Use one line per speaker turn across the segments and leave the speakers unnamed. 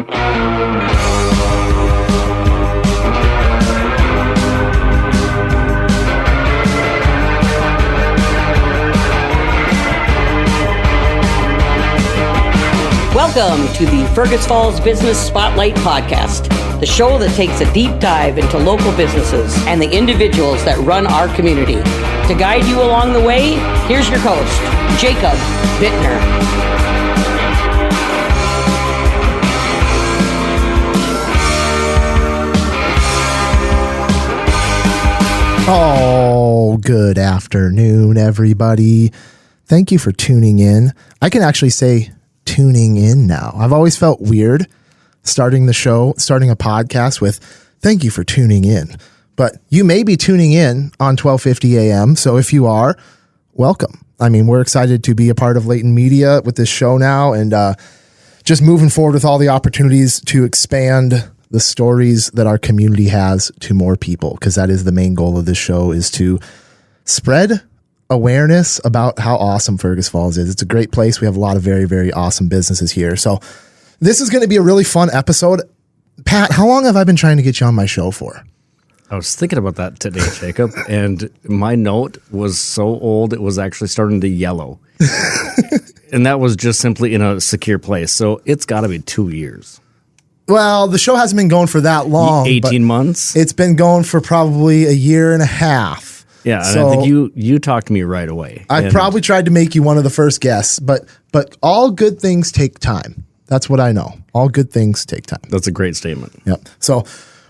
Welcome to the Fergus Falls Business Spotlight podcast, the show that takes a deep dive into local businesses and the individuals that run our community. To guide you along the way, here's your host, Jacob Bittner.
Oh, good afternoon, everybody. Thank you for tuning in. I can actually say tuning in now. I've always felt weird starting a podcast with thank you for tuning in. But you may be tuning in on 12:50 a.m. So if you are, welcome. I mean, we're excited to be a part of Layton Media with this show now and just moving forward with all the opportunities to expand the stories that our community has to more people, because that is the main goal of this show, is to spread awareness about how awesome Fergus Falls is. It's a great place. We have a lot of very, very awesome businesses here. So this is going to be a really fun episode. Pat, how long have I been trying to get you on my show for?
I was thinking about that today, Jacob, and my note was so old it was actually starting to yellow. And that was just simply in a secure place. So it's got to be 2 years.
Well, the show hasn't been going for that long.
18 months?
It's been going for probably a year and a half.
Yeah, and
so
I think you talked to me right away.
I probably tried to make you one of the first guests, but all good things take time. That's what I know. All good things take time.
That's a great statement.
Yep. So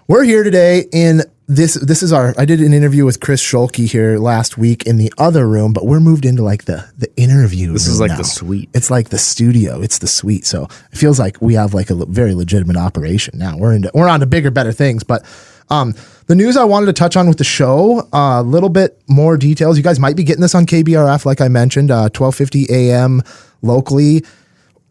we're here today in this is I did an interview with Chris Scholke here last week in the other room, but we're moved into like the interview room.
This is like
now.
the suite.
It's like the studio. It's the suite. So it feels like we have like a very legitimate operation now. We're on to bigger, better things, but the news I wanted to touch on with the show, a little bit more details. You guys might be getting this on KBRF, like I mentioned, 12:50 a.m. locally.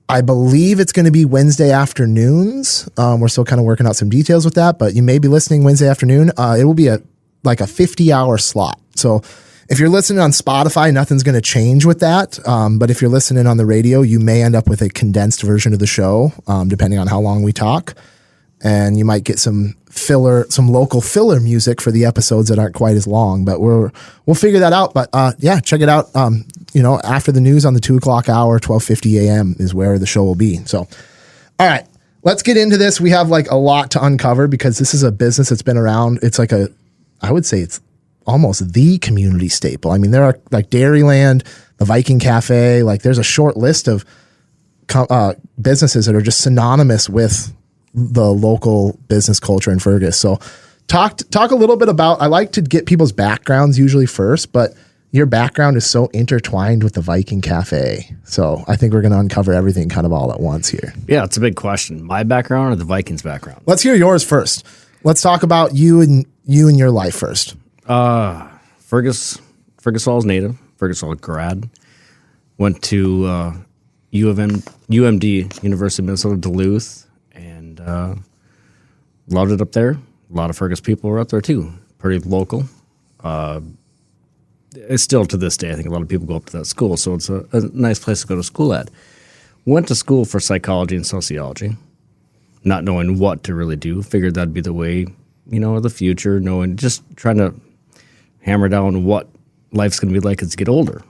I believe it's going to be Wednesday afternoons. We're still kind of working out some details with that, but you may be listening Wednesday afternoon. It will be a 50-hour slot. So if you're listening on Spotify, nothing's going to change with that. But if you're listening on the radio, you may end up with a condensed version of the show, depending on how long we talk. And you might get some local filler music for the episodes that aren't quite as long, but we'll figure that out. But yeah, check it out. After the news on the 2:00 hour, 12:50 a.m. is where the show will be. So, all right, let's get into this. We have like a lot to uncover because this is a business that's been around. It's like I would say it's almost the community staple. I mean, there are like Dairyland, the Viking Cafe, like there's a short list of businesses that are just synonymous with the local business culture in Fergus. So talk a little bit about, I like to get people's backgrounds usually first, but your background is so intertwined with the Viking Cafe. So I think we're going to uncover everything kind of all at once here.
Yeah, it's a big question. My background or the Vikings' background?
Let's hear yours first. Let's talk about you and your life first.
Fergus Falls native, Fergus Falls grad. Went to UMD, University of Minnesota, Duluth. Loved it up there. A lot of Fergus people were up there too. Pretty local. It's still to this day, I think a lot of people go up to that school, so it's a nice place to go to school at. Went to school for psychology and sociology, not knowing what to really do. Figured that'd be the way, of the future, just trying to hammer down what life's going to be like as you get older.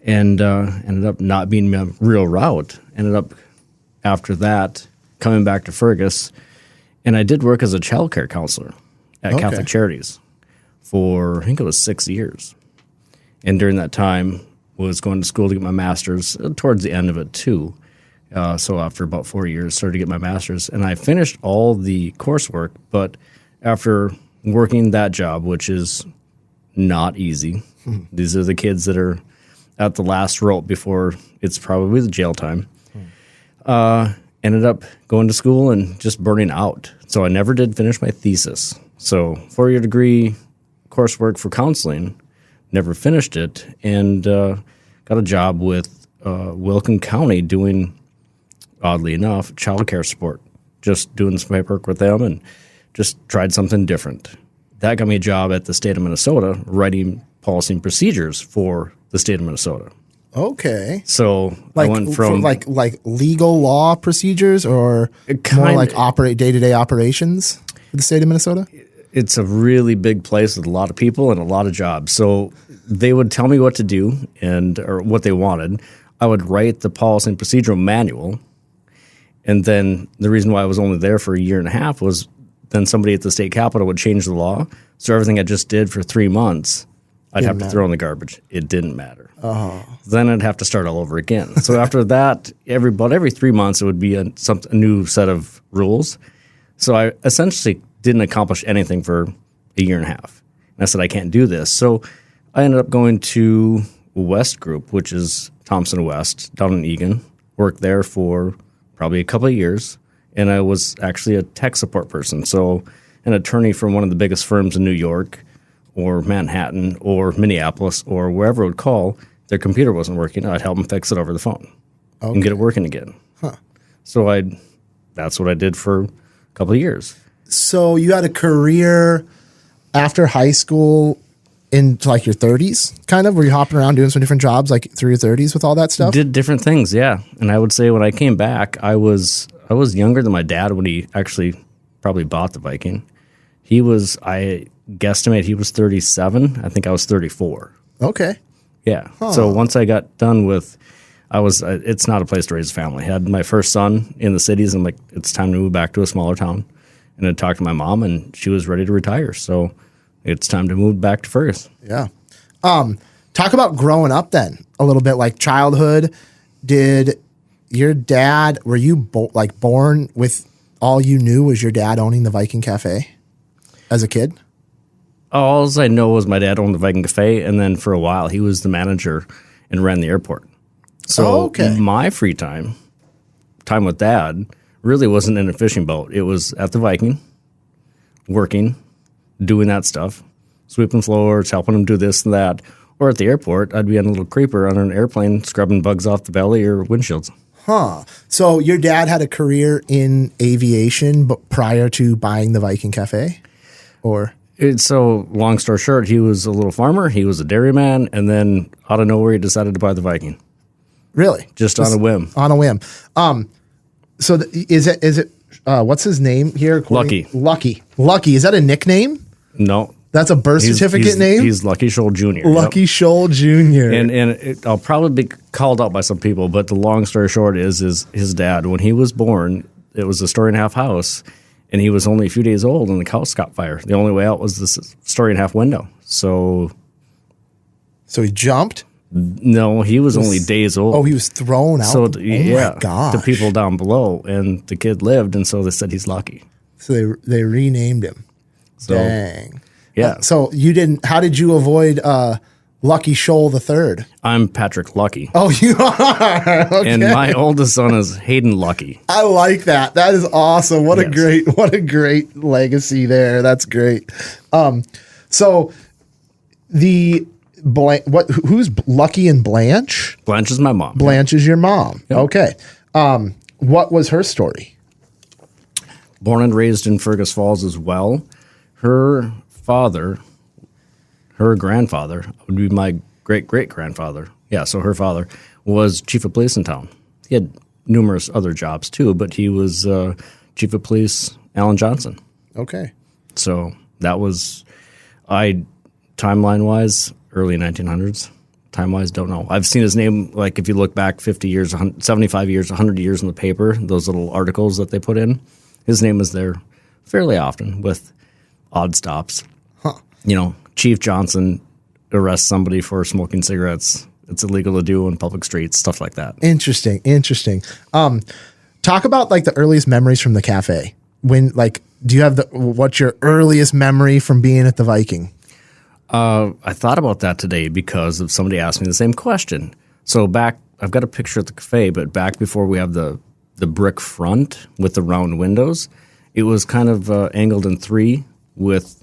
And ended up not being a real route. Ended up, after that, coming back to Fergus, and I did work as a child care counselor at Catholic Charities for, I think it was 6 years. And during that time, was going to school to get my master's, towards the end of it too. So after about 4 years, started to get my master's. And I finished all the coursework, but after working that job, which is not easy, these are the kids that are at the last rope before it's probably the jail time, ended up going to school and just burning out. So I never did finish my thesis. So 4-year degree coursework for counseling, never finished it, and got a job with Wilkin County doing, oddly enough, child care support, just doing some paperwork with them and just tried something different. That got me a job at the state of Minnesota writing policy and procedures for the state of Minnesota.
Okay.
So
Like
I went from
like legal law procedures or more like day-to-day operations for the state of Minnesota?
it's a really big place with a lot of people and a lot of jobs. So they would tell me what to do or what they wanted. I would write the policy and procedural manual. And then the reason why I was only there for a year and a half was then somebody at the state capitol would change the law. So everything I just did for 3 months, I'd have to throw in the garbage. It didn't matter. Then I'd have to start all over again. So after that, every 3 months, it would be a new set of rules. So I essentially didn't accomplish anything for a year and a half. And I said, I can't do this. So I ended up going to West Group, which is Thompson West, down in Egan. Worked there for probably a couple of years. And I was actually a tech support person. So an attorney from one of the biggest firms in New York or Manhattan or Minneapolis or wherever would call, their computer wasn't working. I'd help them fix it over the phone and get it working again. So that's what I did for a couple of years.
So you had a career after high school into like your 30s, kind of? Were you hopping around doing some different jobs like through your 30s with all that stuff?
Did different things, yeah. And I would say when I came back, I was younger than my dad when he actually probably bought the Viking. I guesstimate he was 37. I think I was 34.
Okay.
Yeah. So once I got done with, it's not a place to raise a family. I had my first son in the cities. I'm like, it's time to move back to a smaller town. And I talked to my mom, and she was ready to retire. So it's time to move back to Fergus.
Yeah. Talk about growing up then a little bit, like childhood. Did your dad, were you born with all you knew was your dad owning the Viking Cafe as a kid?
All I know was my dad owned the Viking Cafe, and then for a while he was the manager and ran the airport. So my free time with dad really wasn't in a fishing boat. It was at the Viking, working, doing that stuff, sweeping floors, helping him do this and that. Or at the airport, I'd be on a little creeper on an airplane scrubbing bugs off the belly or windshields.
So your dad had a career in aviation but prior to buying the Viking Cafe? Or...
So long story short, he was a little farmer, he was a dairyman, and then out of nowhere he decided to buy the Viking.
Really?
Just on a whim.
On a whim. So is it what's his name here?
Lucky.
Lucky. Is that a nickname?
No.
That's a birth certificate name?
He's Lucky Shol Jr.
Lucky Shol Jr.
And I'll probably be called out by some people, but the long story short is his dad, when he was born, it was a story-and-a-half house, and he was only a few days old, and the house caught fire. The only way out was this story-and-a-half window. So
he jumped?
No, he was only days old.
Oh, he was thrown out?
So,
my gosh.
The people down below, and the kid lived, and so they said he's lucky.
So they renamed him. So, dang.
Yeah.
So how did you avoid Lucky Shol III?
I'm Patrick Lucky.
Oh, you are? Okay.
And my oldest son is Hayden Lucky.
I like that. That is awesome. What a great legacy there. That's great. So who's Lucky and Blanche?
Blanche is my mom.
Blanche is your mom. Yep. Okay. What was her story?
Born and raised in Fergus Falls as well. Her grandfather would be my great-great-grandfather. Yeah, so her father was chief of police in town. He had numerous other jobs too, but he was chief of police Alan Johnson.
Okay.
So that was, timeline-wise, early 1900s. Time-wise, don't know. I've seen his name, like if you look back 50 years, 75 years, 100 years in the paper, those little articles that they put in, his name was there fairly often with odd stops. Chief Johnson arrests somebody for smoking cigarettes. It's illegal to do on public streets, stuff like that. Interesting.
Talk about like the earliest memories from the cafe. Do you have what's your earliest memory from being at the Viking?
I thought about that today because of somebody asked me the same question. So I've got a picture at the cafe, but back before we have the brick front with the round windows, it was kind of angled in three with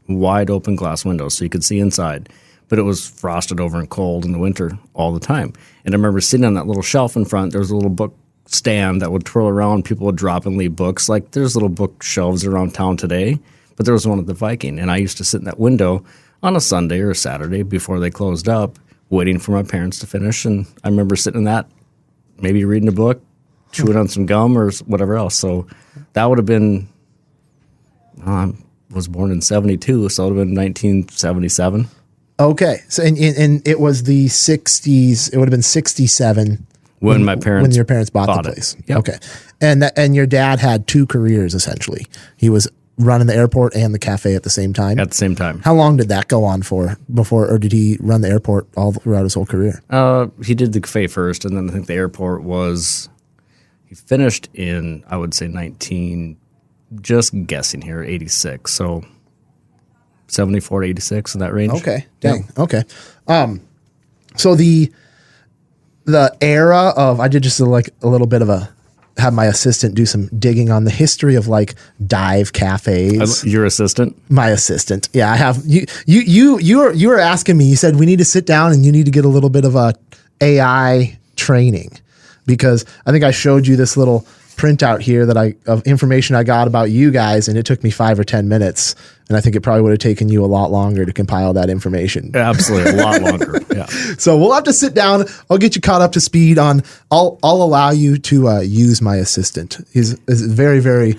wide open glass windows so you could see inside, but it was frosted over and cold in the winter all the time. And I remember sitting on that little shelf in front. There was a little book stand that would twirl around. People would drop and leave books. Like there's little bookshelves around town today, but there was one at the Viking. And I used to sit in that window on a Sunday or a Saturday before they closed up waiting for my parents to finish. And I remember sitting in that, maybe reading a book, chewing on some gum or whatever else. So that would have been, I was born in 72, so it would have been 1977.
Okay. So, and it was the 60s. It would have been 67
when your
parents bought the place.
Yep.
Okay. And your dad had two careers, essentially. He was running the airport and the cafe at the same time.
At the same time.
How long did that go on for or did he run the airport all throughout his whole career?
He did the cafe first, and then I think the airport he finished in, I would say, just guessing here, 86. So 74 to 86 in that range.
Okay. Dang. Yeah. Okay. So the era of, I did just like a little bit of have my assistant do some digging on the history of like dive cafes.
Your assistant?
My assistant. Yeah, I have you were asking me, you said we need to sit down and you need to get a little bit of a AI training, because I think I showed you this little printout here of information I got about you guys, and it took me 5 or 10 minutes, and I think it probably would have taken you a lot longer to compile that information.
Absolutely, a lot longer. Yeah.
So we'll have to sit down. I'll get you caught up to speed on. I'll allow you to use my assistant. He's very, very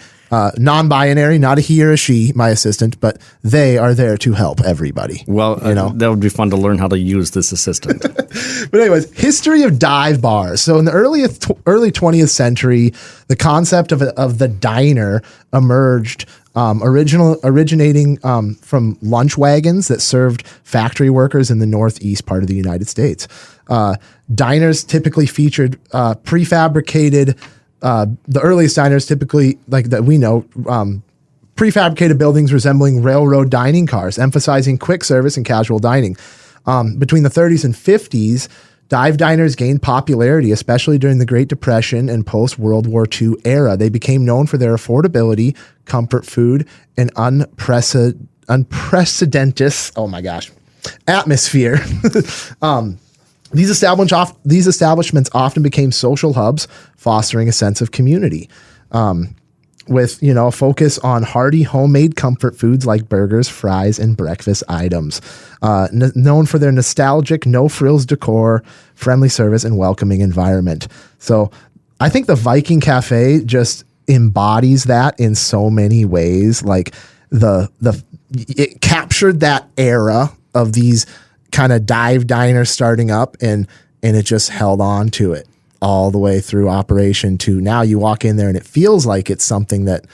non-binary, not a he or a she, my assistant, but they are there to help everybody.
Well, that would be fun to learn how to use this assistant.
But anyways, history of dive bars. So in the early 20th century, the concept of the diner emerged, originating from lunch wagons that served factory workers in the northeast part of the United States. Diners typically featured prefabricated. The earliest diners typically, like that we know, prefabricated buildings resembling railroad dining cars, emphasizing quick service and casual dining. Between the 30s and 50s, dive diners gained popularity, especially during the Great Depression and post-World War II era. They became known for their affordability, comfort food, and unprecedented, atmosphere. These establishments often became social hubs, fostering a sense of community, with a focus on hearty homemade comfort foods like burgers, fries, and breakfast items. Known for their nostalgic, no-frills decor, friendly service, and welcoming environment. So I think the Viking Cafe just embodies that in so many ways. Like it captured that era of these kind of dive diners starting up, and it just held on to it all the way through operation to now. You walk in there and it feels like it's something that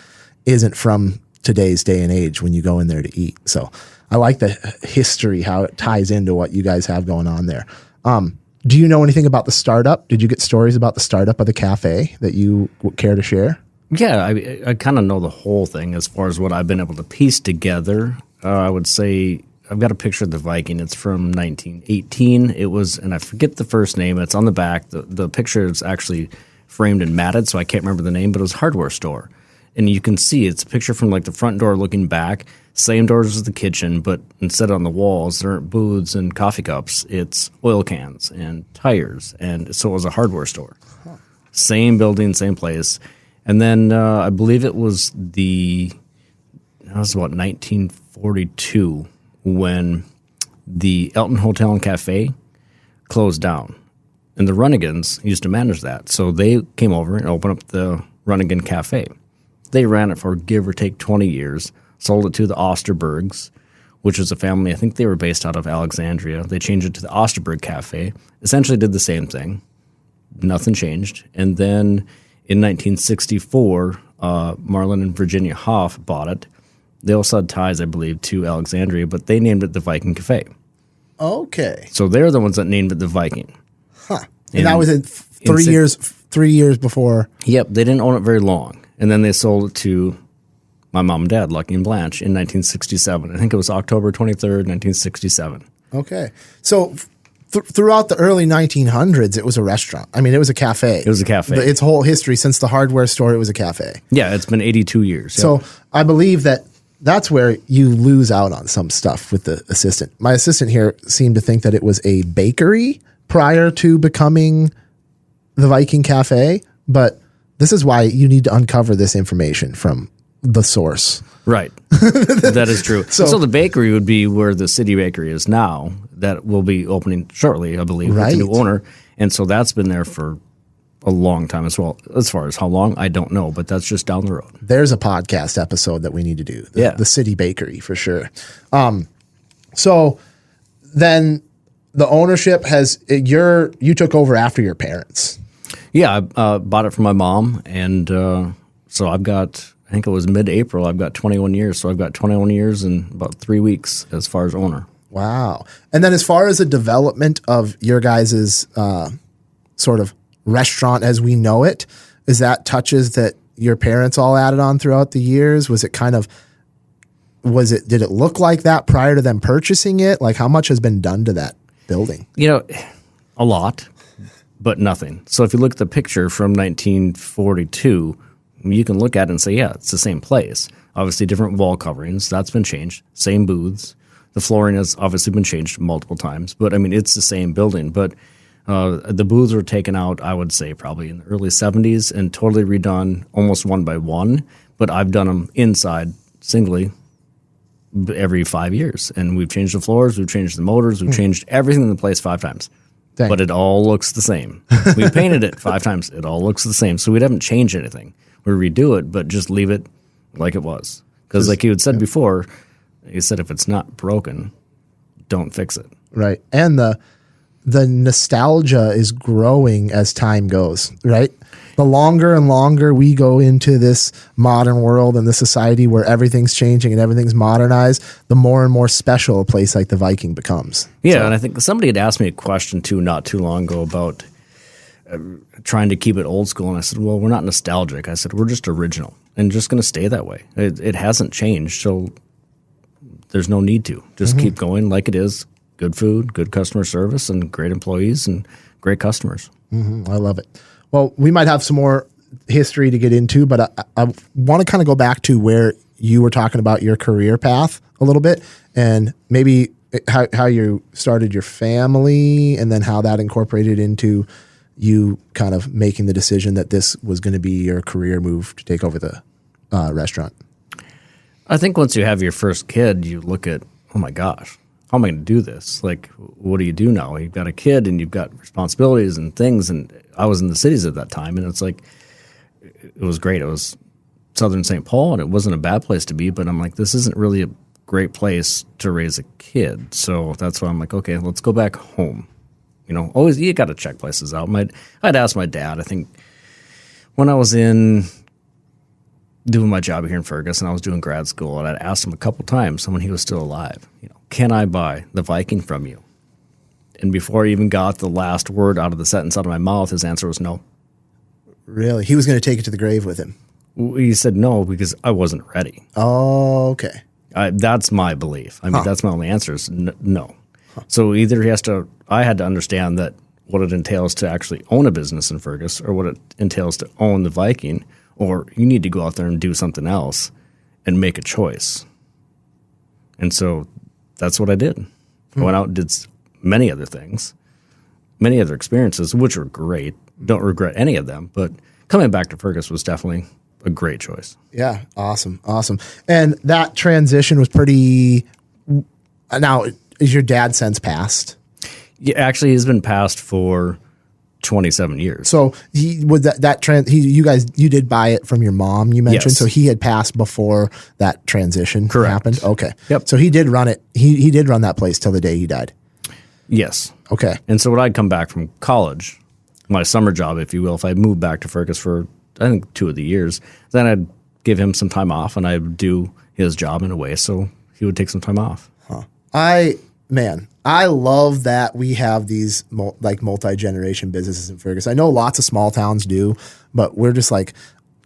isn't from today's day and age when you go in there to eat. So I like the history, how it ties into what you guys have going on there. Do you know anything about the startup? Did you get stories about the startup of the cafe that you care to share?
Yeah, I kind of know the whole thing as far as what I've been able to piece together. I would say I've got a picture of the Viking. It's from 1918. It was, and I forget the first name. It's on the back. The picture is actually framed and matted, so I can't remember the name, but it was a hardware store. And you can see it's a picture from like the front door looking back. Same doors as the kitchen, but instead on the walls, there aren't booths and coffee cups. It's oil cans and tires. And so it was a hardware store. Huh. Same building, same place. And then I believe it was about 1942 when the Elton Hotel and Cafe closed down. And the Runnigans used to manage that. So they came over and opened up the Runnigan Cafe. They ran it for give or take 20 years, sold it to the Osterbergs, which is a family. I think they were based out of Alexandria. They changed it to the Osterberg Cafe, essentially did the same thing. Nothing changed. And then in 1964, Marlon and Virginia Hoff bought it. They also had ties, I believe, to Alexandria, but they named it the Viking Cafe.
Okay.
So they're the ones that named it the Viking.
Huh. And that was in 3 years before.
Yep. They didn't own it very long. And then they sold it to my mom and dad, Lucky and Blanche, in 1967. I think it was October 23rd, 1967.
Okay. So throughout the early 1900s, it was a restaurant. I mean, it was a cafe.
It was a cafe.
Its whole history, since the hardware store, it was a cafe.
Yeah, it's been 82 years.
So I believe that's where you lose out on some stuff with the assistant. My assistant here seemed to think that it was a bakery prior to becoming the Viking Cafe, but this is why you need to uncover this information from the source.
Right. That is true. So the bakery would be where the city bakery is now. that will be opening shortly, I believe, with the new owner. And so that's been there for a long time as well. As far as how long, I don't know, but that's just down the road.
There's a podcast episode that we need to do. The City Bakery for sure. So then the ownership you took over after your parents.
Yeah, I bought it from my mom, and so I've got, I think it was mid-April, I've got 21 years. So I've got 21 years and about 3 weeks as far as owner.
Wow. And then as far as the development of your guys' sort of restaurant as we know it, is that touches that your parents all added on throughout the years? Was it did it look like that prior to them purchasing it? Like how much has been done to that building?
A lot, but nothing. So if you look at the picture from 1942, you can look at it and say, yeah, it's the same place. Obviously different wall coverings, that's been changed. Same booths. The flooring has obviously been changed multiple times, but I mean, it's the same building. But the booths were taken out, I would say, probably in the early 70s and totally redone almost one by one. But I've done them inside singly every 5 years. And we've changed the floors, we've changed the motors, we've changed everything in the place 5 times. Dang. But it all looks the same. We painted it 5 times. It all looks the same. So we haven't changed anything. We redo it, but just leave it like it was. Because like you had said before, you said if it's not broken, don't fix it.
Right. And the nostalgia is growing as time goes, right? The longer and longer we go into this modern world and the society where everything's changing and everything's modernized, the more and more special a place like the Viking becomes.
Yeah, and I think somebody had asked me a question too not too long ago about trying to keep it old school, and I said, well, we're not nostalgic. I said, we're just original and just going to stay that way. It hasn't changed, so there's no need to. Just keep going like it is. Good food, good customer service, and great employees and great customers.
I love it. Well, we might have some more history to get into, but I want to kind of go back to where you were talking about your career path a little bit, and maybe how you started your family, and then how that incorporated into you kind of making the decision that this was going to be your career move to take over the restaurant.
I think once you have your first kid, you look at, oh my gosh, how am I going to do this? Like, what do you do now? You've got a kid and you've got responsibilities and things. And I was in the cities at that time, and it's like, it was great. It was Southern St. Paul, and it wasn't a bad place to be, but I'm like, this isn't really a great place to raise a kid. So that's why I'm like, okay, let's go back home. Always, you got to check places out. I'd asked my dad, I think, when I was doing my job here in Fergus, and I was doing grad school, and I'd asked him a couple times when he was still alive, can I buy the Viking from you? And before I even got the last word out of the sentence out of my mouth, his answer was no.
Really? He was going to take it to the grave with him?
He said no because I wasn't ready.
Oh, okay.
That's my belief. I mean, that's my only answer is no. Huh. So either I had to understand that what it entails to actually own a business in Fergus, or what it entails to own the Viking, or you need to go out there and do something else and make a choice. And so that's what I did. I went out and did many other things, many other experiences, which were great. Don't regret any of them. But coming back to Fergus was definitely a great choice.
Yeah, awesome. And that transition was pretty... Now, is your dad since passed?
Yeah, actually, he's been passed for 27 years.
So you did buy it from your mom, you mentioned. Yes. So he had passed before that transition happened. Okay.
Yep.
So he did run it. He did run that place till the day he died.
Yes.
Okay.
And so when I'd come back from college, my summer job, if you will, if I moved back to Fergus for, I think, 2 of the years, then I'd give him some time off, and I would do his job in a way, so he would take some time off.
Huh. I love that we have these multi-generation businesses in Fergus. I know lots of small towns do, but we're just like,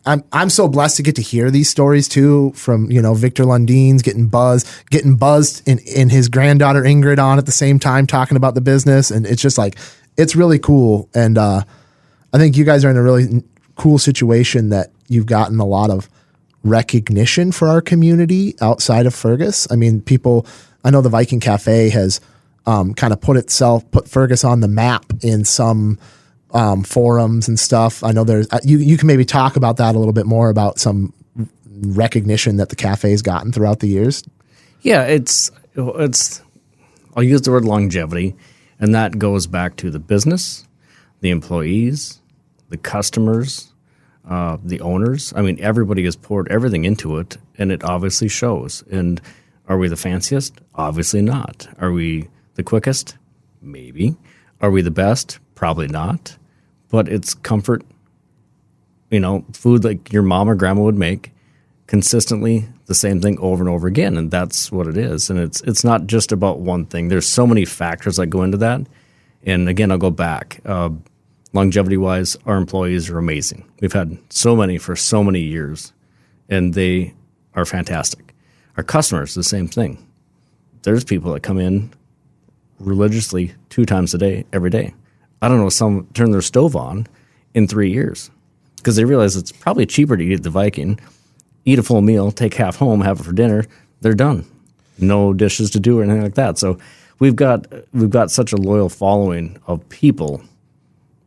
I'm so blessed to get to hear these stories too from, Victor Lundine's getting buzzed in his granddaughter Ingrid on at the same time talking about the business. And it's just like, it's really cool. And I think you guys are in a really cool situation that you've gotten a lot of recognition for our community outside of Fergus. I mean, I know the Viking Cafe has kind of put Fergus on the map in some forums and stuff. I know there's you can maybe talk about that a little bit more, about some recognition that the cafe's gotten throughout the years.
Yeah, it's I'll use the word longevity, and that goes back to the business, the employees, the customers, the owners. I mean, everybody has poured everything into it, and it obviously shows. And are we the fanciest? Obviously not. Are we the quickest? Maybe. Are we the best? Probably not. But it's comfort, food like your mom or grandma would make, consistently the same thing over and over again, and that's what it is. And it's not just about one thing. There's so many factors that go into that. And again, I'll go back. Longevity-wise, our employees are amazing. We've had so many for so many years, and they are fantastic. Our customers, the same thing. There's people that come in religiously 2 times a day, every day. I don't know, some turn their stove on in 3 years because they realize it's probably cheaper to eat at the Viking, eat a full meal, take half home, have it for dinner. They're done. No dishes to do or anything like that. So we've got such a loyal following of people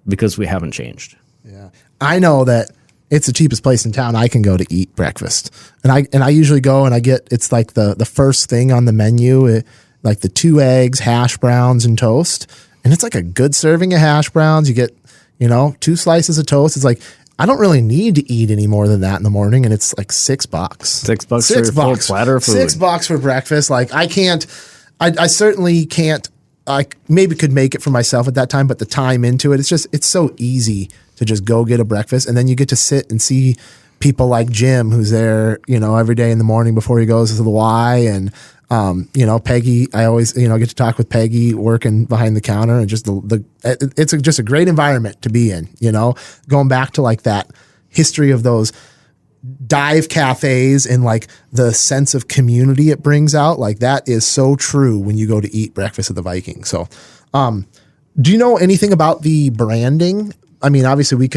because we haven't changed.
Yeah, I know that it's the cheapest place in town I can go to eat breakfast, and I usually go and I get, it's like the first thing on the menu, like the 2 eggs, hash browns, and toast, and it's like a good serving of hash browns. You get 2 slices of toast. It's like, I don't really need to eat any more than that in the morning, and it's like $6.
$6 for a full platter of food.
$6 for breakfast. Like I certainly can't. I maybe could make it for myself at that time, but the time into it, it's so easy to just go get a breakfast, and then you get to sit and see people like Jim, who's there, every day in the morning before he goes to the Y, and Peggy. I always get to talk with Peggy working behind the counter, and just it's just a great environment to be in. Going back to like that history of those dive cafes and like the sense of community it brings out, like that is so true when you go to eat breakfast at the Viking. So, do you know anything about the branding? I mean, obviously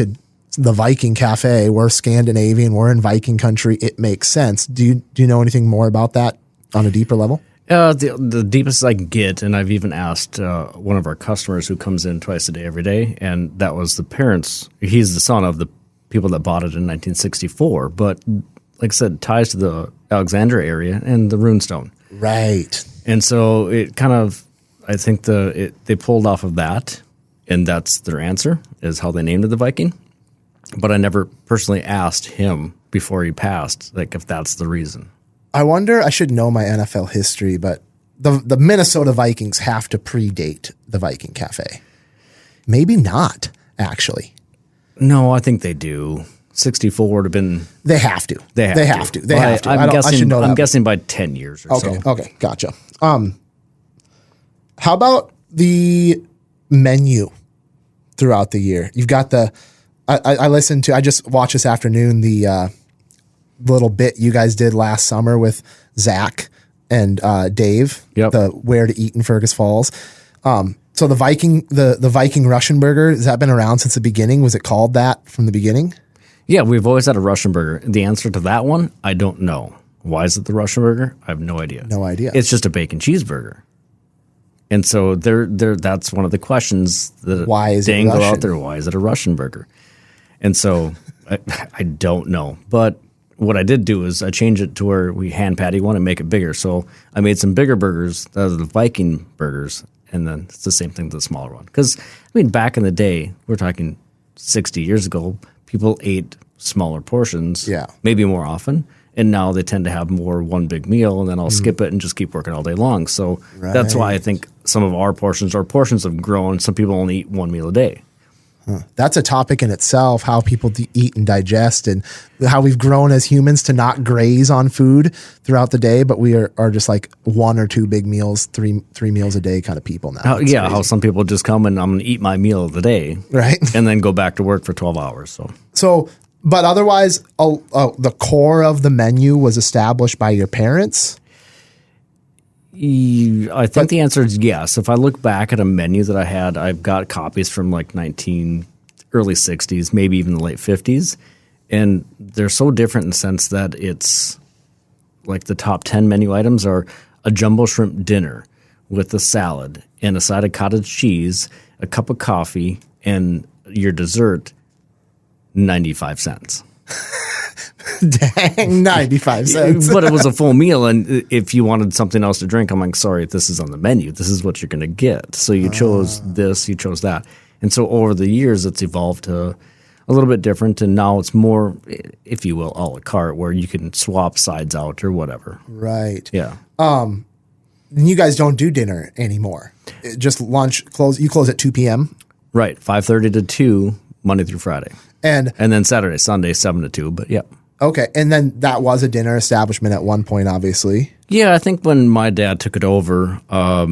the Viking Cafe, we're Scandinavian, we're in Viking country. It makes sense. Do you know anything more about that on a deeper level?
The deepest I can get, and I've even asked one of our customers who comes in twice a day, every day, and that was the parents. He's the son of the people that bought it in 1964, but like I said, ties to the Alexandria area and the runestone.
Right.
And so it kind of, I think they pulled off of that, and that's their answer, is how they named it the Viking. But I never personally asked him before he passed, like, if that's the reason.
I wonder, I should know my NFL history, but the Minnesota Vikings have to predate the Viking Cafe. Maybe not, actually.
No, I think they do. 64 would have been.
They have to. They have to.
I
should know that.
I'm guessing by 10 years or so.
Okay, gotcha. How about the menu throughout the year? You've got I just watched this afternoon the little bit you guys did last summer with Zach and Dave,
yep.
The Where to Eat in Fergus Falls. So the Viking Russian burger, has that been around since the beginning? Was it called that from the beginning?
Yeah, we've always had a Russian burger. The answer to that one, I don't know. Why is it the Russian burger? I have no idea.
No idea.
It's just a bacon cheeseburger. And so that's one of the questions that
why is
dangle
it Russian?
Out there. Why is it a Russian burger? And so I don't know. But what I did do is I changed it to where we hand patty one and make it bigger. So I made some bigger burgers, the Viking burgers, and then it's the same thing with the smaller one. Because, back in the day, we're talking 60 years ago, people ate smaller portions, maybe more often. And now they tend to have more one big meal, and then I'll skip it and just keep working all day long. So that's why I think some of our portions have grown. Some people only eat one meal a day.
That's a topic in itself, how people eat and digest, and how we've grown as humans to not graze on food throughout the day, but we are just like 1 or 2 big meals, three meals a day kind of people now.
How some people just come and I'm going to eat my meal of the day.
Right.
And then go back to work for 12 hours.
So but otherwise, the core of the menu was established by your parents?
I think the answer is yes. If I look back at a menu that I had, I've got copies from like early 60s, maybe even the late 50s. And they're so different in the sense that it's like the top 10 menu items are a jumbo shrimp dinner with a salad and a side of cottage cheese, a cup of coffee, and your dessert, 95 cents.
Dang, 95 cents.
But it was a full meal, and if you wanted something else to drink, I'm like, sorry, this is on the menu. This is what you're going to get. So you chose this, you chose that. And so over the years, it's evolved to a little bit different, and now it's more, if you will, a la carte, where you can swap sides out or whatever.
Right.
Yeah.
You guys don't do dinner anymore. Just lunch, you close at 2 p.m.?
Right, 5:30 to 2, Monday through Friday.
And
then Saturday, Sunday, 7 to 2, but yeah.
Okay, and then that was a dinner establishment at one point, obviously.
Yeah, I think when my dad took it over, my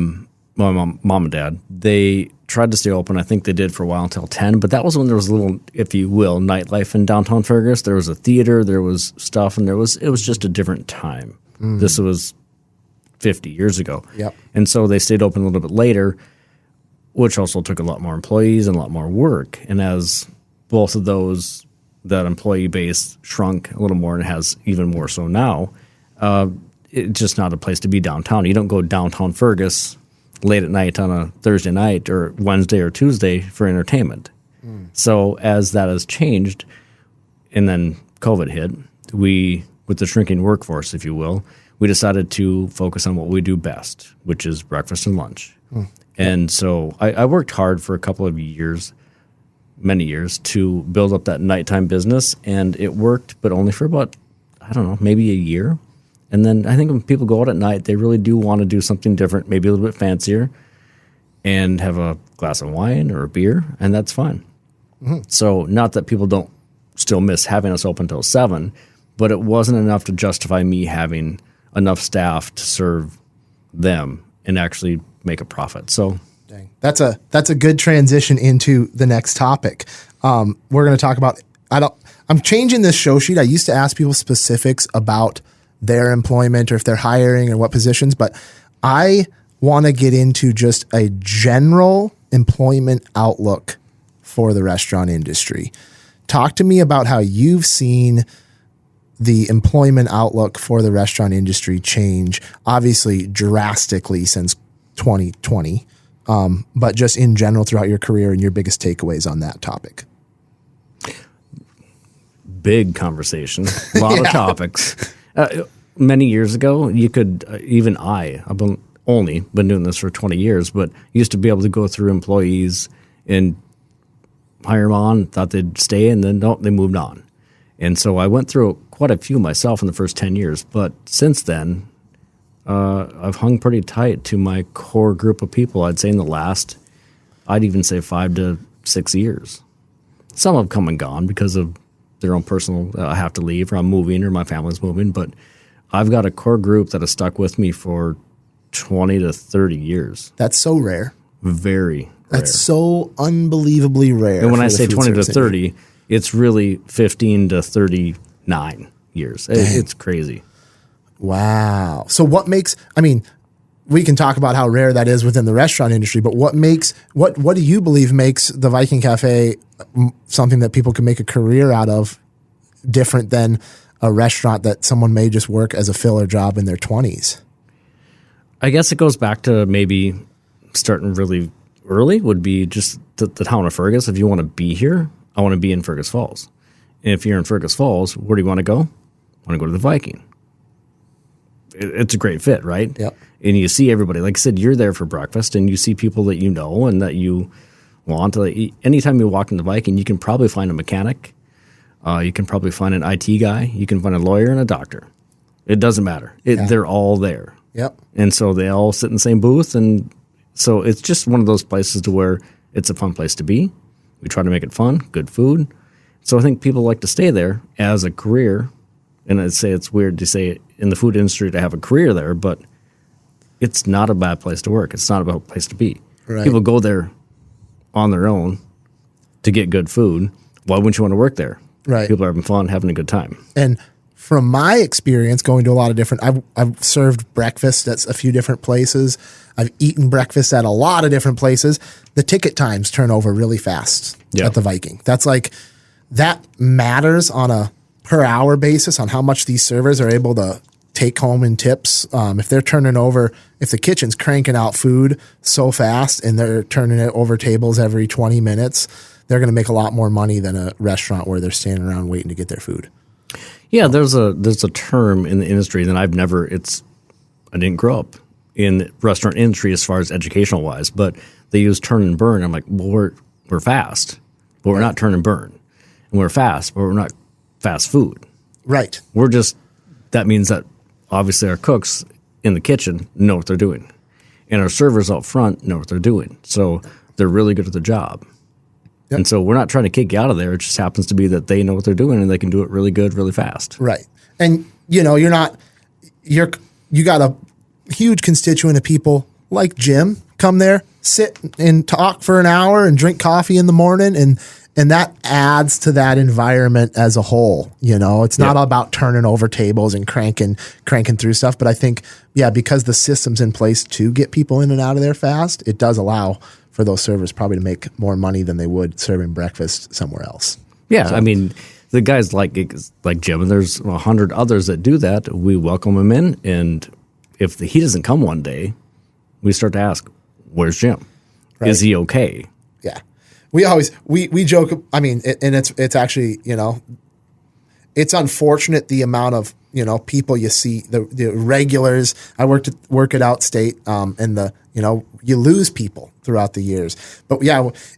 mom and dad, they tried to stay open. I think they did for a while until 10, but that was when there was a little, if you will, nightlife in downtown Fergus. There was a theater, there was stuff, and it was just a different time. This was 50 years ago.
Yep.
And so they stayed open a little bit later, which also took a lot more employees and a lot more work. And as both of those, that employee base shrunk a little more and has even more so now, it's just not a place to be downtown. You don't go downtown Fergus late at night on a Thursday night or Wednesday or Tuesday for entertainment. So as that has changed, and then COVID hit, with the shrinking workforce, if you will, we decided to focus on what we do best, which is breakfast and lunch. And so I worked hard for a couple of years, many years, to build up that nighttime business, and it worked, but only for about, I don't know, maybe a year. And then I think when people go out at night, they really do want to do something different, maybe a little bit fancier, and have a glass of wine or a beer, and that's fine. So not that people don't still miss having us open till 7, but it wasn't enough to justify me having enough staff to serve them and actually make a profit. So
Dang. That's a good transition into the next topic. We're going to talk about, I'm changing this show sheet. I used to ask people specifics about their employment or if they're hiring or what positions, but I want to get into just a general employment outlook for the restaurant industry. Talk to me about how you've seen the employment outlook for the restaurant industry change, obviously drastically since 2020, but just in general throughout your career and your biggest takeaways on that topic.
Big conversation, a lot of topics. Many years ago, you could, I've only been doing this for 20 years, but used to be able to go through employees and hire them on, thought they'd stay, and then they moved on. And so I went through quite a few myself in the first 10 years. But since then, I've hung pretty tight to my core group of people, I'd say in the last, I'd even say 5 to 6 years. Some have come and gone because of their own personal, I have to leave, or I'm moving, or my family's moving. But I've got a core group that has stuck with me for 20 to 30 years.
That's so rare.
Very rare.
That's so unbelievably rare.
And when I say 20 to 30, it's really 15 to 39 years. It's crazy.
Wow. So what makes, we can talk about how rare that is within the restaurant industry, but what do you believe makes the Viking Cafe something that people can make a career out of, different than a restaurant that someone may just work as a filler job in their 20s?
I guess it goes back to maybe starting really early would be just the town of Fergus. If you want to be here, I want to be in Fergus Falls. And if you're in Fergus Falls, where do you want to go? I want to go to the Viking. It's a great fit, right?
Yep.
And you see everybody. Like I said, you're there for breakfast, and you see people that you know and that you want to eat. Anytime you walk in the Viking, you can probably find a mechanic. You can probably find an IT guy. You can find a lawyer and a doctor. It doesn't matter. They're all there.
Yep.
And so they all sit in the same booth. And so it's just one of those places to where it's a fun place to be. We try to make it fun, good food. So I think people like to stay there as a career. And I'd say it's weird to say in the food industry to have a career there, but it's not a bad place to work. It's not a bad place to be.
Right.
People go there on their own to get good food. Why wouldn't you want to work there?
Right.
People are having fun, having a good time.
And from my experience going to a lot of different, I've served breakfast at a few different places. I've eaten breakfast at a lot of different places. The ticket times turn over really fast at the Viking. That matters on a per hour basis on how much these servers are able to take home in tips. If they're turning over, if the kitchen's cranking out food so fast and they're turning it over tables every 20 minutes, they're going to make a lot more money than a restaurant where they're standing around waiting to get their food.
Yeah, there's a term in the industry that I didn't grow up in the restaurant industry as far as educational wise, but they use turn and burn. I'm like, well, we're fast, but we're not turn and burn. And we're fast, but we're not fast food.
Right.
That means that obviously our cooks in the kitchen know what they're doing. And our servers out front know what they're doing. So they're really good at their job. Yep. And so we're not trying to kick you out of there. It just happens to be that they know what they're doing and they can do it really good, really fast.
Right. And you got a huge constituent of people like Jim come there, sit and talk for an hour and drink coffee in the morning, and that adds to that environment as a whole. It's not all about turning over tables and cranking through stuff, but I think because the system's in place to get people in and out of there fast, it does allow for those servers probably to make more money than they would serving breakfast somewhere else.
Yeah, so, I mean, the guys like Jim, and there's 100 others that do that. We welcome him in, and if he doesn't come one day, we start to ask, "Where's Jim? Right. Is he okay?"
Yeah, we joke. I mean, and it's actually it's unfortunate the amount of people you see, the regulars. I work at Outstate, and you lose people throughout the years. But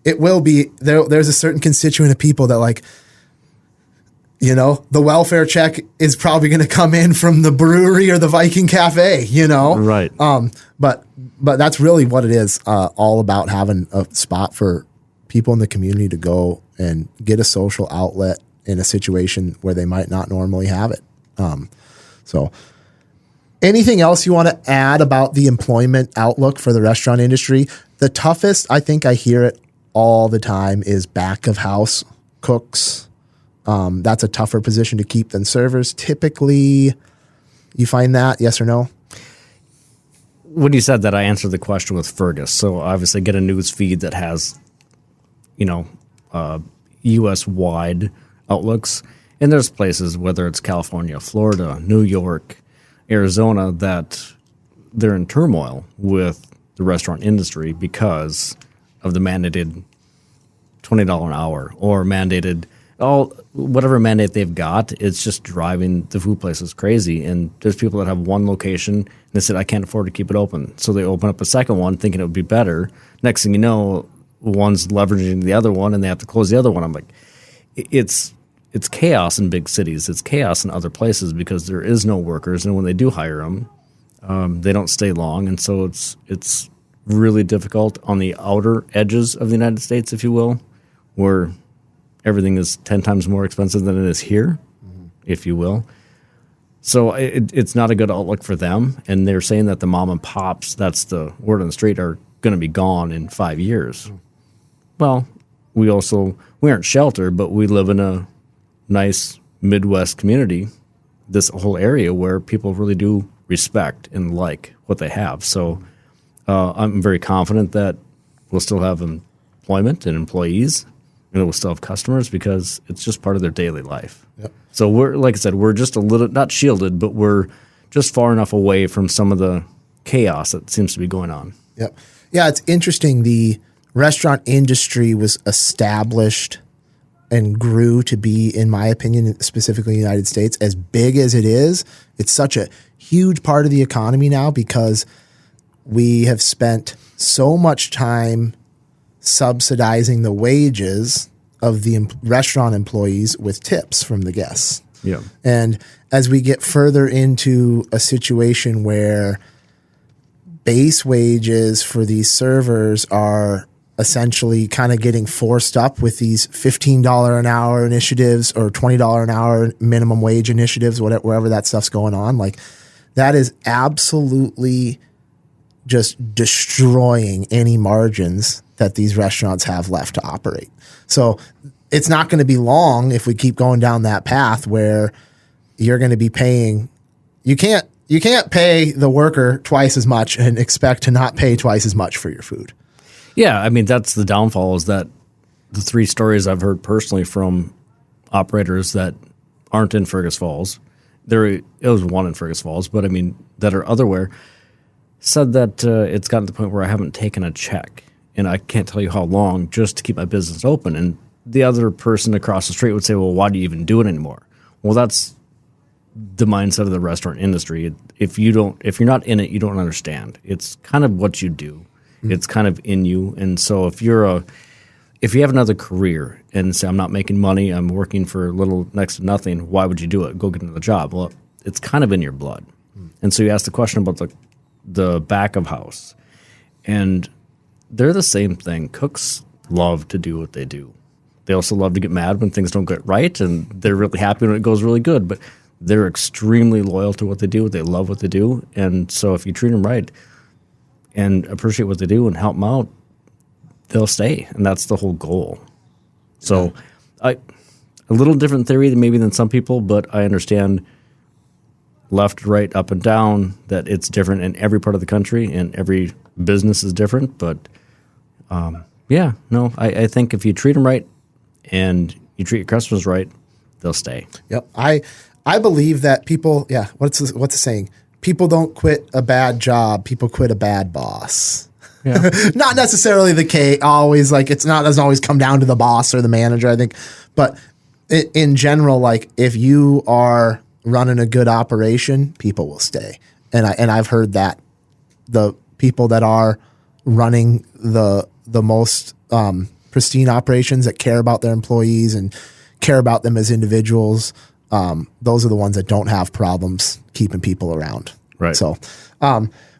it will be there. There's a certain constituent of people that the welfare check is probably going to come in from the brewery or the Viking Cafe.
Right.
But that's really what it is. All about having a spot for people in the community to go and get a social outlet in a situation where they might not normally have it. So anything else you want to add about the employment outlook for the restaurant industry? The toughest, I think I hear it all the time, is back of house cooks. That's a tougher position to keep than servers. Typically, you find that, yes or no?
When you said that, I answered the question with Fergus. So obviously get a news feed that has, U.S.-wide outlooks. And there's places, whether it's California, Florida, New York, Arizona, that they're in turmoil with the restaurant industry because of the mandated $20 an hour or mandated whatever mandate they've got. It's just driving the food places crazy. And there's people that have one location and they said, I can't afford to keep it open. So they open up a second one thinking it would be better. Next thing you know, one's leveraging the other one and they have to close the other one. I'm like, it's chaos in big cities. It's chaos in other places because there is no workers. And when they do hire them, they don't stay long. And so it's really difficult on the outer edges of the United States, if you will, where everything is 10 times more expensive than it is here, if you will. So it's not a good outlook for them. And they're saying that the mom and pops, that's the word on the street, are going to be gone in 5 years. Well, we aren't sheltered, but we live in a nice Midwest community, this whole area where people really do respect and like what they have. So I'm very confident that we'll still have employment and employees, and we'll still have customers because it's just part of their daily life. Yep. So like I said, we're just a little, not shielded, but we're just far enough away from some of the chaos that seems to be going on.
Yep. Yeah, it's interesting. The restaurant industry was established and grew to be, in my opinion, specifically in the United States, as big as it is. It's such a huge part of the economy now because we have spent so much time subsidizing the wages of the restaurant employees with tips from the guests.
Yeah.
And as we get further into a situation where base wages for these servers are essentially kind of getting forced up with these $15 an hour initiatives or $20 an hour minimum wage initiatives, wherever that stuff's going on, like that is absolutely just destroying any margins that these restaurants have left to operate. So it's not going to be long if we keep going down that path where you're going to be paying. You can't pay the worker twice as much and expect to not pay twice as much for your food.
Yeah, I mean, that's the downfall, is that the 3 stories I've heard personally from operators that aren't in Fergus Falls, it was one in Fergus Falls, but I mean, that are otherwhere, said that it's gotten to the point where I haven't taken a check, and I can't tell you how long, just to keep my business open. And the other person across the street would say, well, why do you even do it anymore? Well, that's the mindset of the restaurant industry. If you're not in it, you don't understand. It's kind of what you do. It's kind of in you. And so if you have another career and say, I'm not making money, I'm working for little next to nothing, why would you do it? Go get another job. Well, it's kind of in your blood. And so you ask the question about the back of house. And they're the same thing. Cooks love to do what they do. They also love to get mad when things don't get right, and they're really happy when it goes really good. But they're extremely loyal to what they do. They love what they do. And so if you treat them right and appreciate what they do and help them out, they'll stay. And that's the whole goal. So a little different theory than some people, but I understand left, right, up, and down, that it's different in every part of the country and every business is different. But I think if you treat them right and you treat your customers right, they'll stay.
Yep. I believe that people, what's the saying? People don't quit a bad job, people quit a bad boss. Yeah. Not necessarily the case always, like doesn't always come down to the boss or the manager, I think. But in general, like if you are running a good operation, people will stay. And I've heard that the people that are running the most pristine operations, that care about their employees and care about them as individuals, those are the ones that don't have problems keeping people around.
Right.
So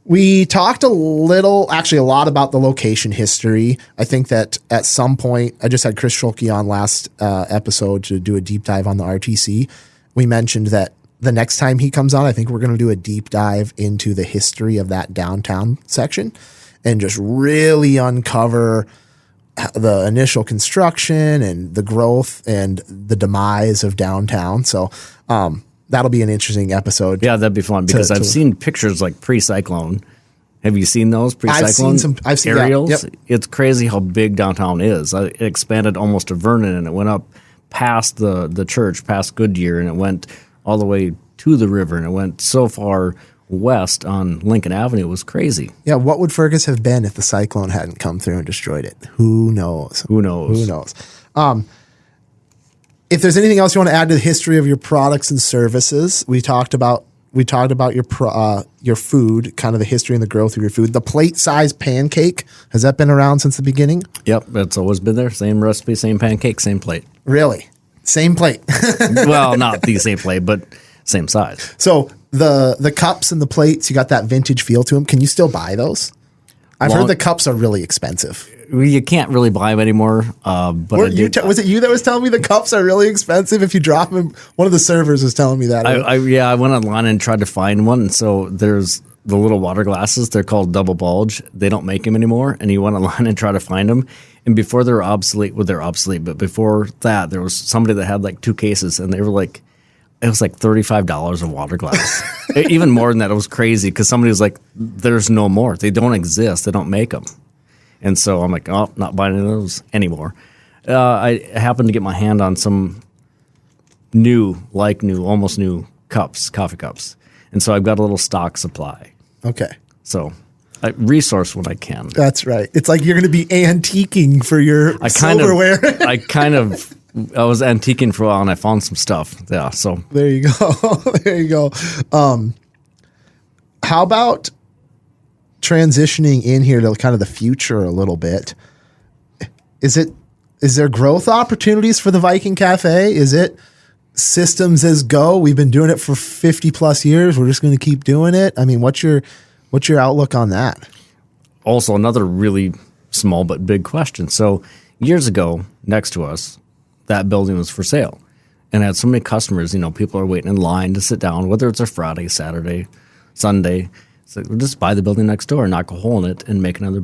we talked a lot about the location history. I think that at some point, I just had Chris Schulke on last episode to do a deep dive on the RTC. We mentioned that the next time he comes on, I think we're going to do a deep dive into the history of that downtown section and just really uncover the initial construction and the growth and the demise of downtown. So that'll be an interesting episode.
Yeah, that'd be fun because I've seen pictures like pre-cyclone. Have you seen those pre-cyclone?
I've seen
aerials.
Yep.
It's crazy how big downtown is. It expanded almost to Vernon, and it went up past the church, past Goodyear, and it went all the way to the river, and it went so far west on Lincoln Avenue. It was crazy.
Yeah, what would Fergus have been if the cyclone hadn't come through and destroyed it? Who knows? If there's anything else you want to add to the history of your products and services, we talked about your food, kind of the history and the growth of your food. The plate-sized pancake, has that been around since the beginning?
Yep, that's always been there. Same recipe, same pancake, same plate.
Really? Same plate?
Well, not the same plate, but same size.
So the cups and the plates, you got that vintage feel to them. Can you still buy those? I've heard the cups are really expensive.
You can't really buy them anymore. But
was it you that was telling me the cups are really expensive if you drop them? One of the servers was telling me that.
I went online and tried to find one. And so there's the little water glasses. They're called double bulge. They don't make them anymore. And you went online and try to find them. And before they're obsolete, but before that, there was somebody that had like 2 cases, and they were like, it was like $35 a water glass. Even more than that. It was crazy because somebody was like, there's no more. They don't exist. They don't make them. And so I'm like, oh, not buying those anymore. I happened to get my hand on some almost new cups, coffee cups. And so I've got a little stock supply.
Okay.
So I resource when I can.
That's right. It's like you're going to be antiquing for your silverware.
I was antiquing for a while and I found some stuff. Yeah. So
there you go. There you go. How about transitioning in here to kind of the future a little bit? Is there growth opportunities for the Viking Cafe? Is it systems as go? We've been doing it for 50 plus years. We're just going to keep doing it. I mean, what's your outlook on that?
Also, another really small but big question. So years ago, next to us, that building was for sale. And I had so many customers, people are waiting in line to sit down, whether it's a Friday, Saturday, Sunday. It's like, we'll just buy the building next door, knock a hole in it, and make another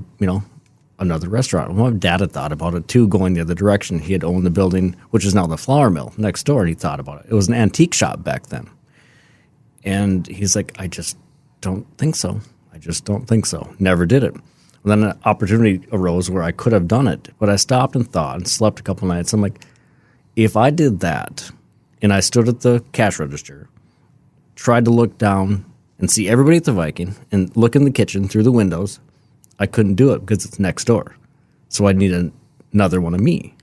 restaurant. Well, my dad had thought about it too, going the other direction. He had owned the building, which is now the flour mill next door, and he thought about it. It was an antique shop back then. And he's like, I just don't think so. Never did it. And then an opportunity arose where I could have done it, but I stopped and thought and slept a couple nights. I'm like, if I did that and I stood at the cash register, tried to look down and see everybody at the Viking and look in the kitchen through the windows, I couldn't do it because it's next door. So I'd need another one of me.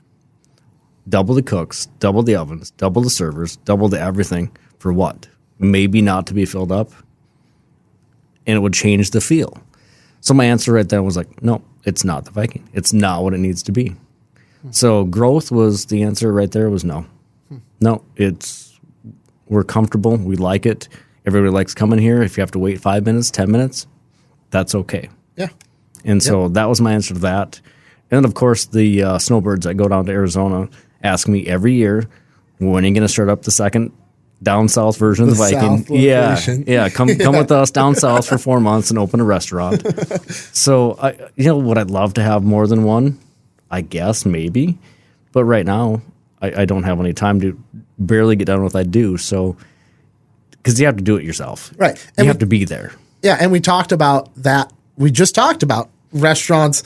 Double the cooks, double the ovens, double the servers, double the everything for what? maybe not to be filled up, and it would change the feel. So my answer right then was like, no, it's not the Viking. It's not what it needs to be. So growth was the answer right there was no. No, we're comfortable. We like it. Everybody likes coming here. If you have to wait 5 minutes, 10 minutes, that's okay.
Yeah.
And so that was my answer to that. And then, of course, the snowbirds that go down to Arizona ask me every year, when are you going to start up the second down south version of the Viking? Yeah. Come with us down south for 4 months and open a restaurant. So, would I love to have more than one? I guess maybe. But right now, I don't have any time to barely get done with what I do. So, because you have to do it yourself.
Right.
And you have to be there.
Yeah. And we talked about that. We just talked about restaurants.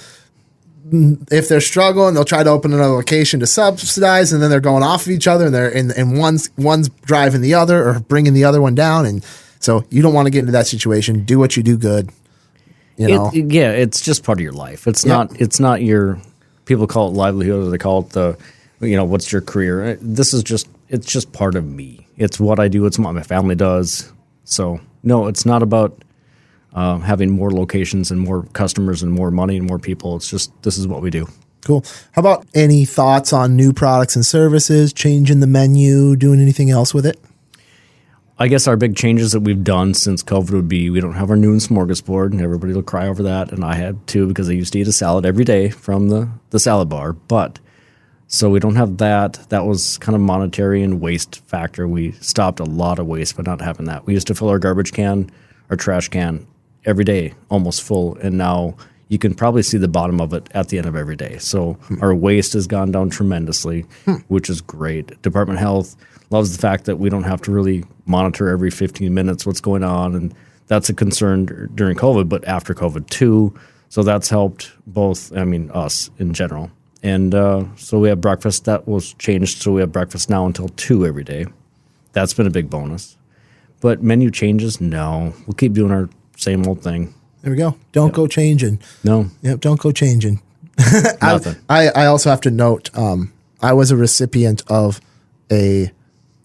If they're struggling, they'll try to open another location to subsidize, and then they're going off of each other, and they're and one's driving the other or bringing the other one down, and so you don't want to get into that situation. Do what you do good.
It's just part of your life. It's not your. People call it livelihood, or they call it what's your career. It's just part of me. It's what I do. It's what my family does. So no, it's not about having more locations and more customers and more money and more people. It's just, this is what we do.
Cool. How about any thoughts on new products and services, changing the menu, doing anything else with it?
I guess our big changes that we've done since COVID would be we don't have our noon smorgasbord, and everybody will cry over that. And I had too, because I used to eat a salad every day from the salad bar. But so we don't have that. That was kind of monetary and waste factor. We stopped a lot of waste by not having that. We used to fill our garbage can, our trash can every day, almost full. And now you can probably see the bottom of it at the end of every day. So our waste has gone down tremendously, which is great. Department of Health loves the fact that we don't have to really monitor every 15 minutes what's going on. And that's a concern during COVID, but after COVID too. So that's helped us in general. And so we have breakfast. That was changed. So we have breakfast now until 2 every day. That's been a big bonus. But menu changes, no. We'll keep doing our same old thing.
There we go. Don't go changing.
No.
Yep, don't go changing.
Nothing.
I also have to note, I was a recipient of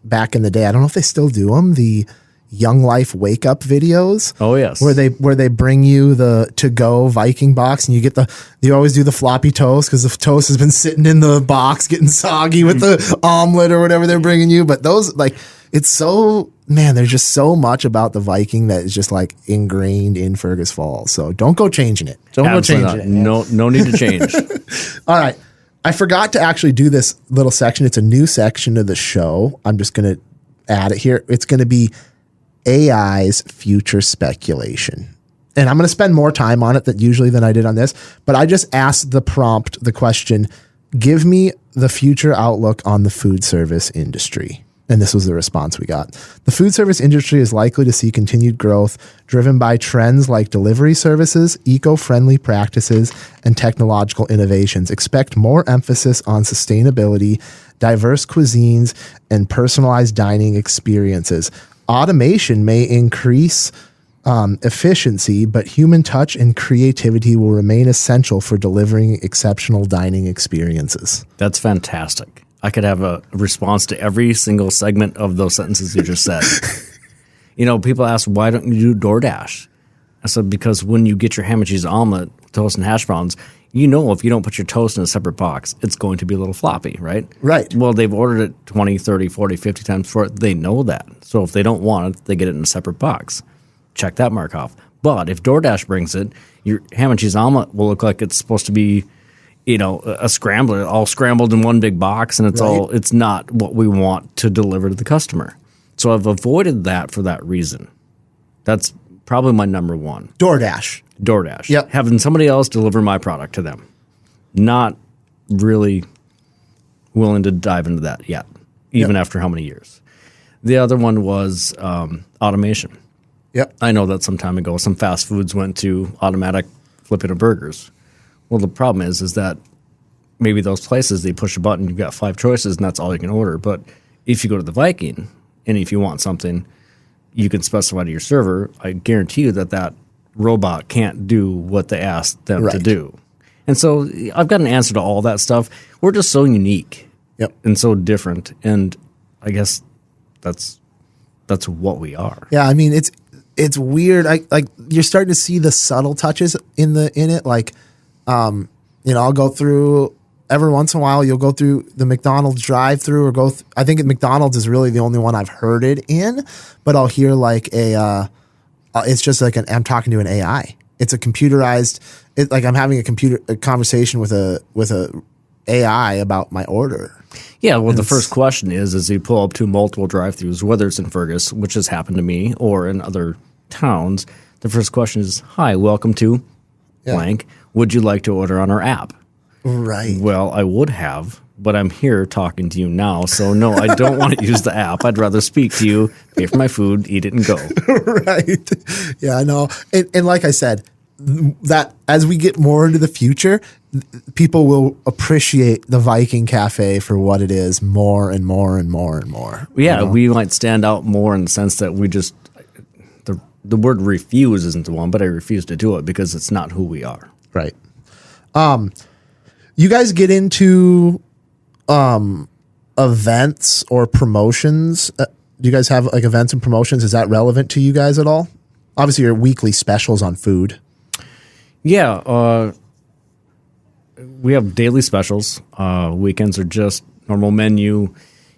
back in the day, I don't know if they still do them, the Young Life wake up videos.
Oh yes.
Where they bring you the to-go Viking box, and you always do the floppy toast because the toast has been sitting in the box getting soggy with the omelet or whatever they're bringing you. But those, it's so, man, there's just so much about the Viking that is just ingrained in Fergus Falls. So don't go changing it. Don't
Absolutely
go changing
it. No need to change.
All right. I forgot to actually do this little section. It's a new section of the show. I'm just going to add it here. It's going to be AI's future speculation. And I'm going to spend more time on it than I did on this. But I just asked the question, give me the future outlook on the food service industry. And this was the response we got. The food service industry is likely to see continued growth driven by trends like delivery services, eco-friendly practices, and technological innovations. Expect more emphasis on sustainability, diverse cuisines, and personalized dining experiences. Automation may increase efficiency, but human touch and creativity will remain essential for delivering exceptional dining experiences.
That's fantastic. I could have a response to every single segment of those sentences you just said. People ask, why don't you do DoorDash? I said, because when you get your ham and cheese omelet, toast and hash browns, if you don't put your toast in a separate box, it's going to be a little floppy, right?
Right.
Well, they've ordered it 20, 30, 40, 50 times before. They know that. So if they don't want it, they get it in a separate box. Check that mark off. But if DoorDash brings it, your ham and cheese omelet will look like it's supposed to be a scrambler, all scrambled in one big box, and it's not what we want to deliver to the customer. So I've avoided that for that reason. That's probably my number one.
DoorDash.
Yep. Having somebody else deliver my product to them. Not really willing to dive into that yet, even after how many years. The other one was automation.
Yep.
I know that some time ago, some fast foods went to automatic flipping of burgers. Well, the problem is that maybe those places, they push a button, you've got 5 choices, and that's all you can order. But if you go to the Viking, and if you want something, you can specify to your server, I guarantee you that robot can't do what they asked them to do. And so I've got an answer to all that stuff. We're just so unique and so different. And I guess that's that's what we are.
Yeah, I mean it's weird. Like you're starting to see the subtle touches in it. Like, I'll go through every once in a while. You'll go through the McDonald's drive-through or go. I think McDonald's is really the only one I've heard it in, but I'll hear like it's just like I'm talking to an AI. It's a computerized. Like I'm having a conversation with a AI about my order.
Yeah, well, the first question is you pull up to multiple drive-thrus, whether it's in Fergus, which has happened to me, or in other towns. The first question is, "Hi, welcome to blank. Would you like to order on our app?"
Right.
Well, I would have, but I'm here talking to you now, so no, I don't want to use the app. I'd rather speak to you, pay for my food, eat it, and go.
Right. Yeah, I know. And like I said, that as we get more into the future, people will appreciate the Viking Cafe for what it is more and more and more and more.
Yeah, we might stand out more in the sense that we just the word refuse isn't the one, but I refuse to do it because it's not who we are.
Right. You guys get into events or promotions. Do you guys have like events and promotions? Is that relevant to you guys at all? Obviously, your weekly specials on food.
Yeah, we have daily specials. Weekends are just normal menu,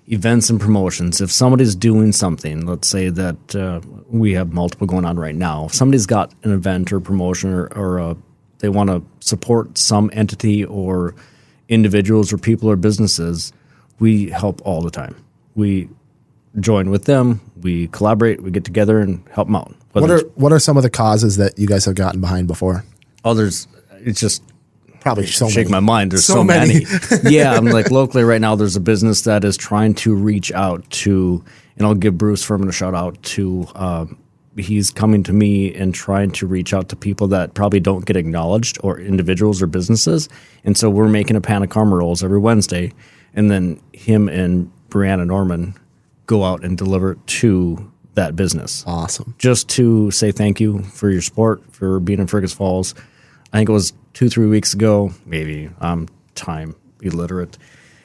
events and promotions. If somebody's doing something, let's say that we have multiple going on right now. If somebody's got an event or promotion or they want to support some entity or individuals or people or businesses, we help all the time. We join with them. We collaborate. We get together and help them out.
What are some of the causes that you guys have gotten behind before?
It's just
probably so
shake
many.
my mind. There's so many. Yeah, I'm like locally right now. There's a business that is trying to reach out to, and I'll give Bruce Furman a shout out to. He's coming to me and trying to reach out to people that probably don't get acknowledged, or individuals or businesses. And so we're making a pan of karma rolls every Wednesday, and then him and Brianna Norman go out and deliver it to that business.
Awesome.
Just to say thank you for your support, for being in Fergus Falls. I think it was 2-3 weeks ago, maybe. I'm time illiterate.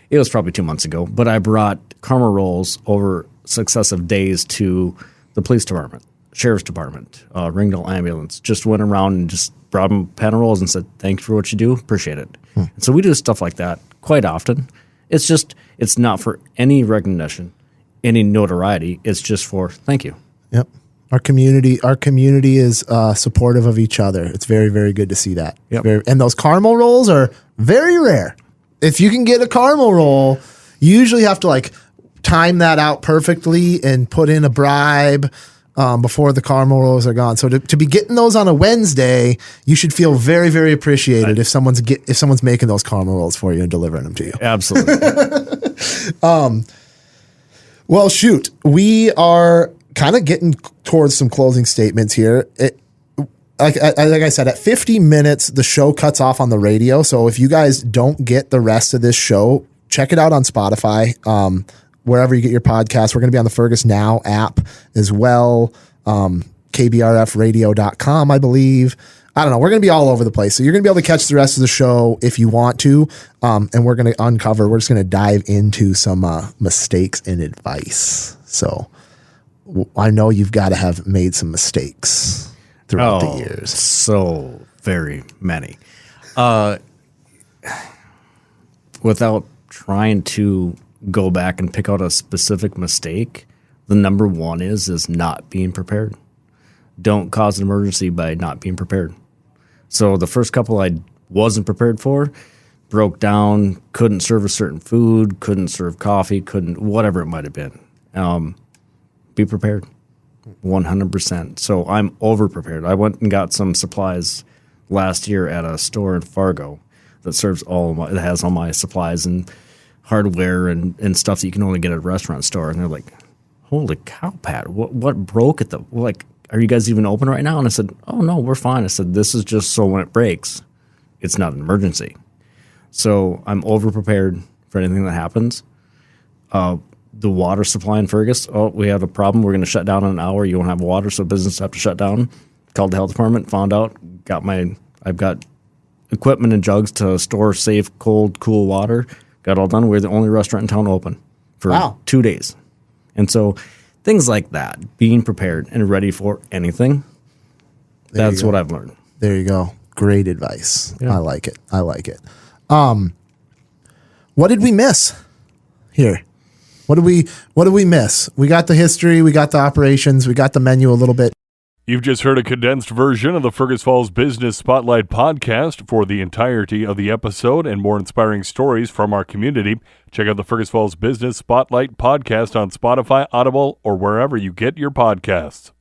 It was probably 2 months ago. But I brought karma rolls over successive days to the police department, sheriff's department, Ringdale ambulance. Just went around and just brought them pan of rolls and said, "Thank you for what you do. Appreciate it." And so we do stuff like that quite often. It's not for any recognition, any notoriety. It's just for thank you.
Yep. Our community is supportive of each other. It's very, very good to see that.
Yep.
And those caramel rolls are very rare. If you can get a caramel roll, you usually have to like time that out perfectly and put in a bribe before the caramel rolls are gone. So to be getting those on a Wednesday, you should feel very, very appreciated if someone's making those caramel rolls for you and delivering them to you.
Absolutely.
Well, shoot, we are kind of getting towards some closing statements here. Like I said, at 50 minutes, the show cuts off on the radio. So if you guys don't get the rest of this show, check it out on Spotify, wherever you get your podcasts. We're going to be on the Fergus Now app as well, KBRFradio.com, I believe. I don't know. We're going to be all over the place. So you're going to be able to catch the rest of the show if you want to. And we're going to we're just going to dive into some mistakes and advice. So I know you've got to have made some mistakes throughout the years.
So very many. Without trying to go back and pick out a specific mistake, the number one is not being prepared. Don't cause an emergency by not being prepared. So the first couple I wasn't prepared for, broke down, couldn't serve a certain food, couldn't serve coffee, whatever it might have been. Be prepared, 100%. So I'm over-prepared. I went and got some supplies last year at a store in Fargo that it has all my supplies and hardware and stuff that you can only get at a restaurant store. And they're like, "Holy cow, Pat, what broke at are you guys even open right now?" And I said, "Oh, no, we're fine." I said, "This is just so when it breaks, it's not an emergency." So I'm over-prepared for anything that happens. The water supply in Fergus, we have a problem. We're going to shut down in an hour. You won't have water, so business have to shut down. Called the health department, found out, I've got equipment and jugs to store safe, cold, cool water. Got all done. We're the only restaurant in town open for 2 days. And so Things like that, being prepared and ready for anything. That's what I've learned.
There you go. Great advice.
Yeah.
I like it. What did we miss here? What did we miss? We got the history, we got the operations, we got the menu a little bit.
You've just heard a condensed version of the Fergus Falls Business Spotlight podcast. For the entirety of the episode and more inspiring stories from our community, check out the Fergus Falls Business Spotlight podcast on Spotify, Audible, or wherever you get your podcasts.